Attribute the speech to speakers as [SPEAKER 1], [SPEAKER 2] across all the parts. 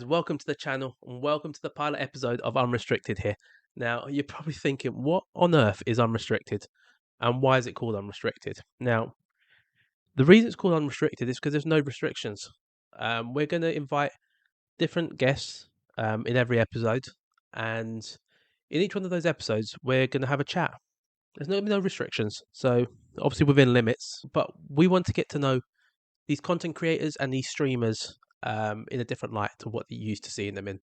[SPEAKER 1] Welcome to the channel and welcome to the pilot episode of Unrestricted here. Now, you're probably thinking, what on earth is Unrestricted and why is it called Unrestricted? Now, the reason it's called Unrestricted is because there's no restrictions. We're going to invite different guests in every episode, and in each one of those episodes, we're going to have a chat. There's no restrictions, so obviously within limits, but we want to get to know these content creators and these streamers in a different light to what you're used to seeing them in.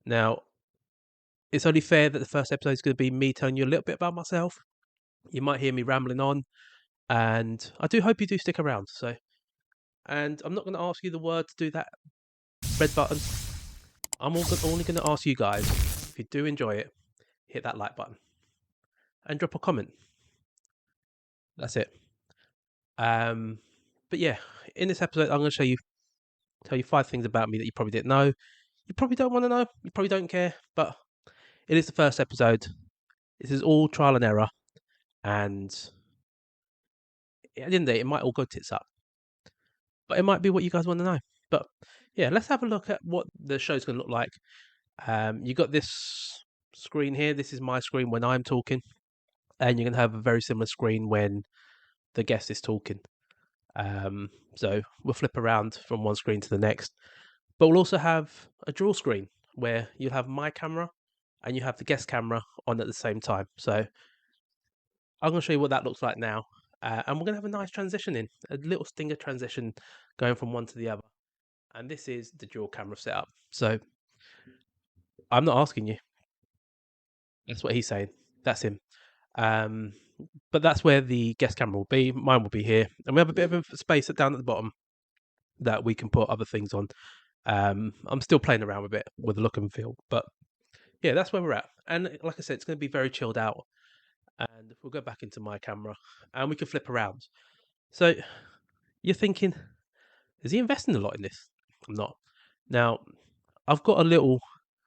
[SPEAKER 1] Now, it's only fair that the first episode is going to be me telling you a little bit about myself. You might hear me rambling on, and I do hope you do stick around. And I'm not going to ask you the word to do that red button. I'm only going to ask you guys, if you do enjoy it, hit that like button and drop a comment. That's it. But yeah, in this episode, I'm going to tell you 5 things about me that you probably didn't know. You probably don't want to know. You probably don't care. But it is the first episode. This is all trial and error, and at the end of the day, it might all go tits up, but it might be what you guys want to know. But yeah, let's have a look at what the show's going to look like. You got this screen here. This is my screen when I'm talking, and you're going to have a very similar screen when the guest is talking. So we'll flip around from one screen to the next, but we'll also have a dual screen where you'll have my camera and you have the guest camera on at the same time. So I'm going to show you what that looks like now. And we're going to have a nice transition a little stinger transition going from one to the other. And this is the dual camera setup. So I'm not asking you. That's what he's saying. That's him. Um, but that's where the guest camera will be. Mine will be here. And we have a bit of a space down at the bottom that we can put other things on. I'm still playing around with it with the look and feel. But yeah, that's where we're at. And like I said, it's going to be very chilled out. And we'll go back into my camera and we can flip around. So you're thinking, is he investing a lot in this? I'm not. Now, I've got a little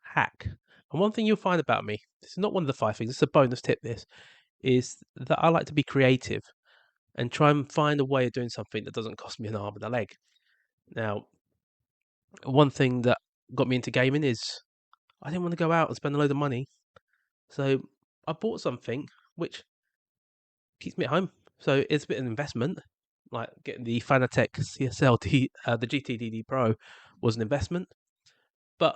[SPEAKER 1] hack. And one thing you'll find about me, this is not one of the 5 things, it's a bonus tip, this, is that I like to be creative and try and find a way of doing something that doesn't cost me an arm and a leg. Now, one thing that got me into gaming is I didn't want to go out and spend a load of money. So I bought something which keeps me at home. So it's a bit of an investment. Like getting the Fanatec CSL, the GTDD Pro was an investment. But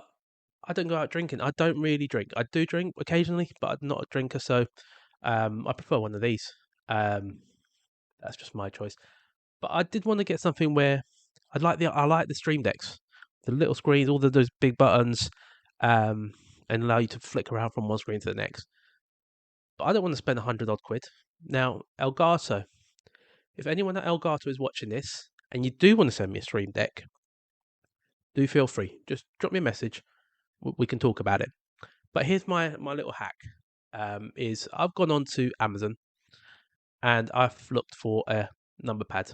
[SPEAKER 1] I don't go out drinking. I don't really drink. I do drink occasionally, but I'm not a drinker, so I prefer one of these. That's just my choice. But I did want to get something where I like the Stream Decks, the little screens, all those big buttons, and allow you to flick around from one screen to the next. But I don't want to spend 100 odd quid. Now, Elgato, if anyone at Elgato is watching this and you do want to send me a Stream Deck, do feel free. Just drop me a message. We can talk about it. But here's my little hack. Is I've gone on to Amazon and I've looked for a number pad.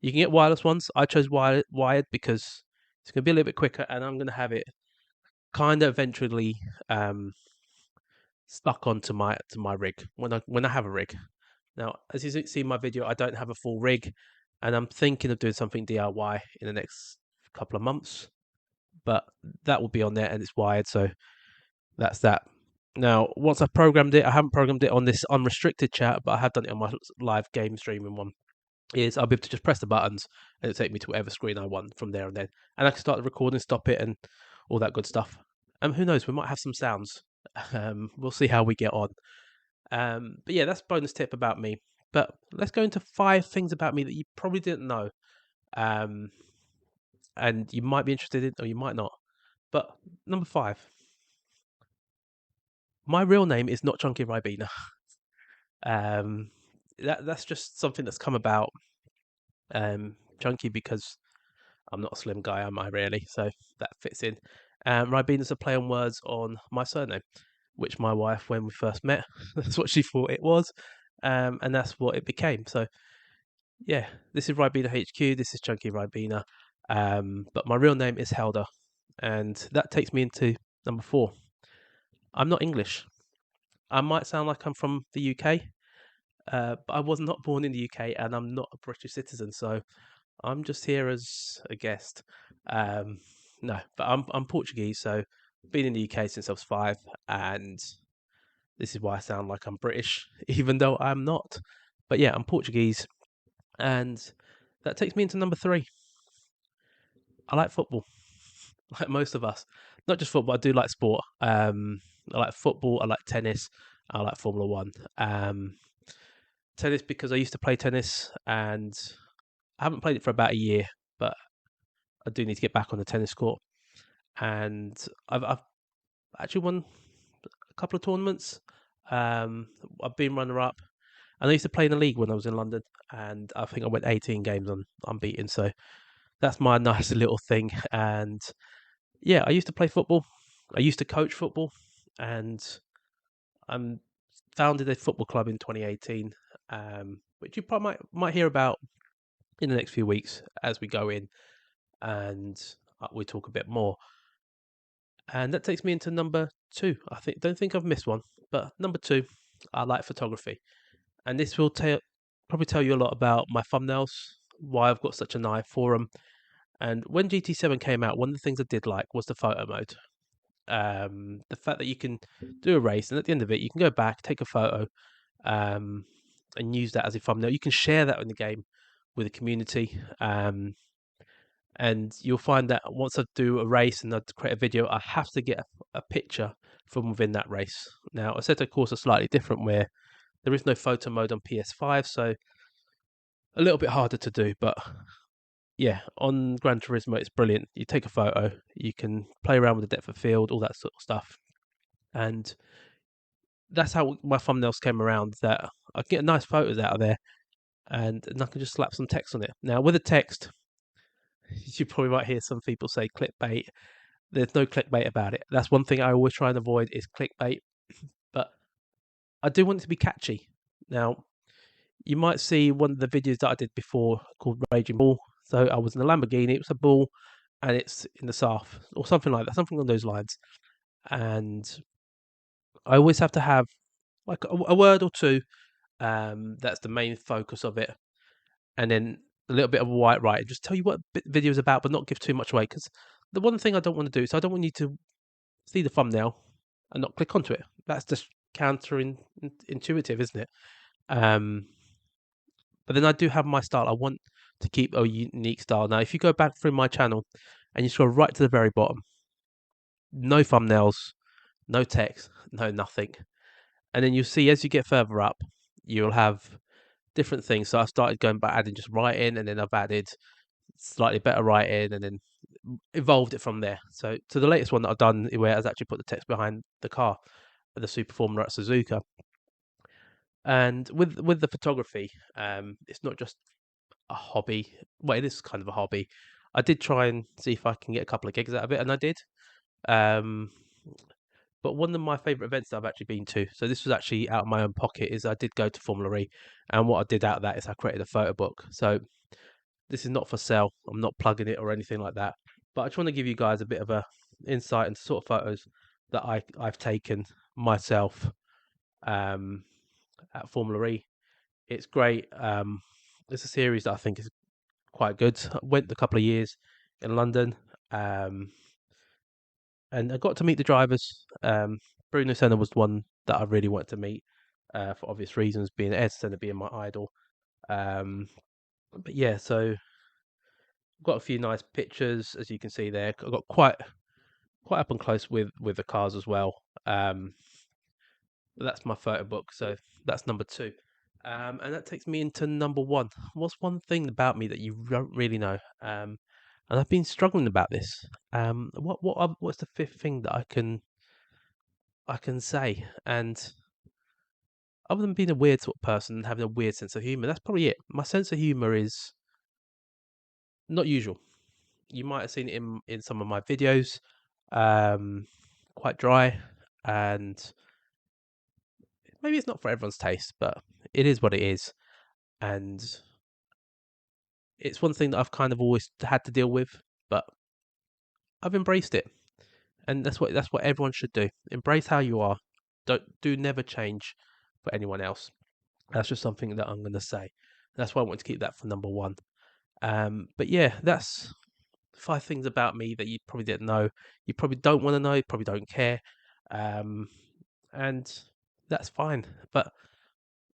[SPEAKER 1] You can get wireless ones. I chose wired because it's going to be a little bit quicker, and I'm going to have it kind of eventually stuck onto my rig when I have a rig. Now, as you see in my video, I don't have a full rig, and I'm thinking of doing something DIY in the next couple of months. But that will be on there, and it's wired, so that's that. Now, once I've programmed it, I haven't programmed it on this unrestricted chat, but I have done it on my live game streaming one. Is I'll be able to just press the buttons and it'll take me to whatever screen I want from there and then. And I can start the recording, stop it, and all that good stuff. Who knows, we might have some sounds. We'll see how we get on. But yeah, that's a bonus tip about me. But let's go into 5 things about me that you probably didn't know. And you might be interested in, or you might not. But number 5. My real name is not Chunky Ribena. That's just something that's come about. Chunky because I'm not a slim guy, am I really? So that fits in. Ribena is a play on words on my surname, which my wife, when we first met, that's what she thought it was, and that's what it became. So yeah, this is Ribena HQ. This is Chunky Ribena, but my real name is Helder, and that takes me into number 4. I'm not English. I might sound like I'm from the UK, but I was not born in the UK, and I'm not a British citizen. So I'm just here as a guest. No, but I'm Portuguese, so been in the UK since I was 5, and this is why I sound like I'm British, even though I'm not. But yeah, I'm Portuguese, and that takes me into number 3. I like football, like most of us. Not just football, I do like sport. I like football, I like tennis, I like Formula One. Tennis because I used to play tennis, and I haven't played it for about a year, but I do need to get back on the tennis court. And I've actually won a couple of tournaments. Um, I've been runner up, and I used to play in the league when I was in London, and I think I went 18 games unbeaten. So that's my nice little thing. And yeah, I used to play football. I used to coach football, and I'm founded a football club in 2018, which you probably might hear about in the next few weeks as we go in, and we talk a bit more. And that takes me into number 2. Don't think I've missed one, but number 2, I like photography, and this will probably tell you a lot about my thumbnails, why I've got such an eye for them. And when GT7 came out, one of the things I did like was the photo mode. The fact that you can do a race, and at the end of it, you can go back, take a photo, um, and use that as a thumbnail. You can share that in the game with the community. And you'll find that once I do a race and I create a video, I have to get a picture from within that race. Now, Assetto Corsa are slightly different, where there is no photo mode on PS5, so a little bit harder to do. But yeah, on Gran Turismo, it's brilliant. You take a photo, you can play around with the depth of field, all that sort of stuff. And that's how my thumbnails came around, that I get nice photos out of there, and I can just slap some text on it. Now, with the text, you probably might hear some people say clickbait. There's no clickbait about it. That's one thing I always try and avoid is clickbait. But I do want it to be catchy. Now, you might see one of the videos that I did before called Raging Bull. So I was in a Lamborghini, it was a bull, and it's in the south, or something like that, something along those lines. And I always have to have like a word or two, that's the main focus of it, and then a little bit of a white writing, just tell you what the video is about, but not give too much away. Because the one thing I don't want to do is I don't want you to see the thumbnail and not click onto it. That's just counterintuitive, isn't it? But then I do have my style. I want to keep a unique style. Now, if you go back through my channel and you scroll right to the very bottom, no thumbnails, no text, no nothing. And then you'll see as you get further up, you'll have different things. So I started going back, adding just writing, and then I've added slightly better writing, and then evolved it from there. So to the latest one that I've done, where I've actually put the text behind the car, the Super Formula at Suzuka. And with the photography, it's not just a hobby. Well, it is kind of a hobby. I did try and see if I can get a couple of gigs out of it, and I did. Um, but one of my favourite events that I've actually been to, so this was actually out of my own pocket, is I did go to Formula E, and what I did out of that is I created a photo book. So this is not for sale. I'm not plugging it or anything like that. But I just want to give you guys a bit of a insight into sort of photos that I've taken myself, at Formula E. It's great. It's a series that I think is quite good. I went a couple of years in London, um, and I got to meet the drivers. Bruno Senna was one that I really wanted to meet, for obvious reasons, being Ed Senna being my idol. But yeah, so I've got a few nice pictures, as you can see there. I got quite up and close with the cars as well. But that's my photo book, so that's number 2. And that takes me into number 1. What's one thing about me that you don't really know? And I've been struggling about this. What's the 5th thing that I can say? And other than being a weird sort of person and having a weird sense of humor, that's probably it. My sense of humor is not usual. You might have seen it in some of my videos. Quite dry, and maybe it's not for everyone's taste, but it is what it is. And it's one thing that I've kind of always had to deal with, but I've embraced it. And that's what everyone should do. Embrace how you are. Do never change for anyone else. That's just something that I'm going to say. That's why I want to keep that for number 1. But yeah, that's 5 things about me that you probably didn't know. You probably don't want to know. You probably don't care, and that's fine. But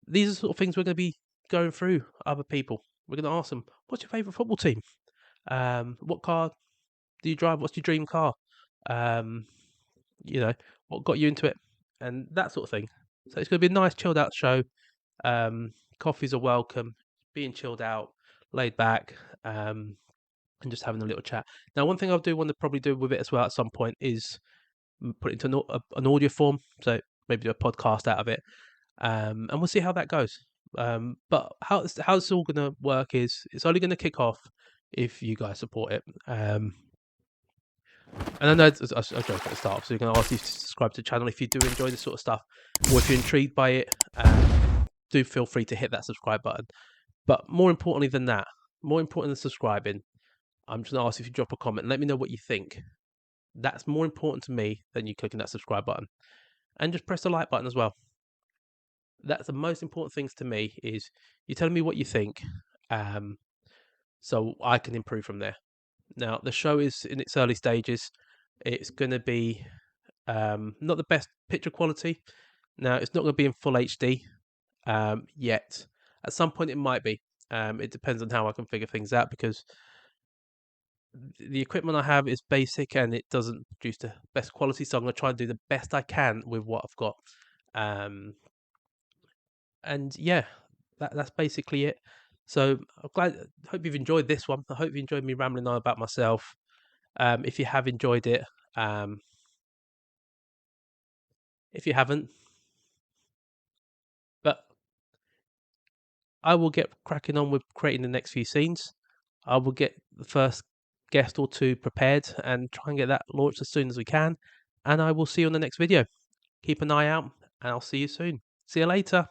[SPEAKER 1] these are the sort of things we're going to be going through other people. We're going to ask them, "What's your favourite football team? What car do you drive? What's your dream car? Um, what got you into it?" And that sort of thing. So it's going to be a nice, chilled out show. Coffees are welcome. Being chilled out, laid back, and just having a little chat. Now, one thing I do want to probably do with it as well at some point is put it into an audio form. So maybe do a podcast out of it, and we'll see how that goes. But how it's all going to work is it's only going to kick off if you guys support it. And I know I was joking at the start, so we're going to ask you to subscribe to the channel if you do enjoy this sort of stuff, or if you're intrigued by it. Do feel free to hit that subscribe button. But more importantly than that, more important than subscribing, I'm just going to ask if you drop a comment and let me know what you think. That's more important to me than you clicking that subscribe button. And just press the like button as well. That's the most important things to me is you telling me what you think, so I can improve from there. Now, the show is in its early stages. It's going to be not the best picture quality. Now, it's not going to be in full HD yet. At some point, it might be. It depends on how I can figure things out because the equipment I have is basic and it doesn't produce the best quality. So I'm going to try and do the best I can with what I've got. And yeah, that's basically it. So hope you've enjoyed this one. I hope you enjoyed me rambling on about myself. If you have enjoyed it, if you haven't, but I will get cracking on with creating the next few scenes. I will get the first guest or two prepared and try and get that launched as soon as we can. And I will see you on the next video. Keep an eye out, and I'll see you soon. See you later.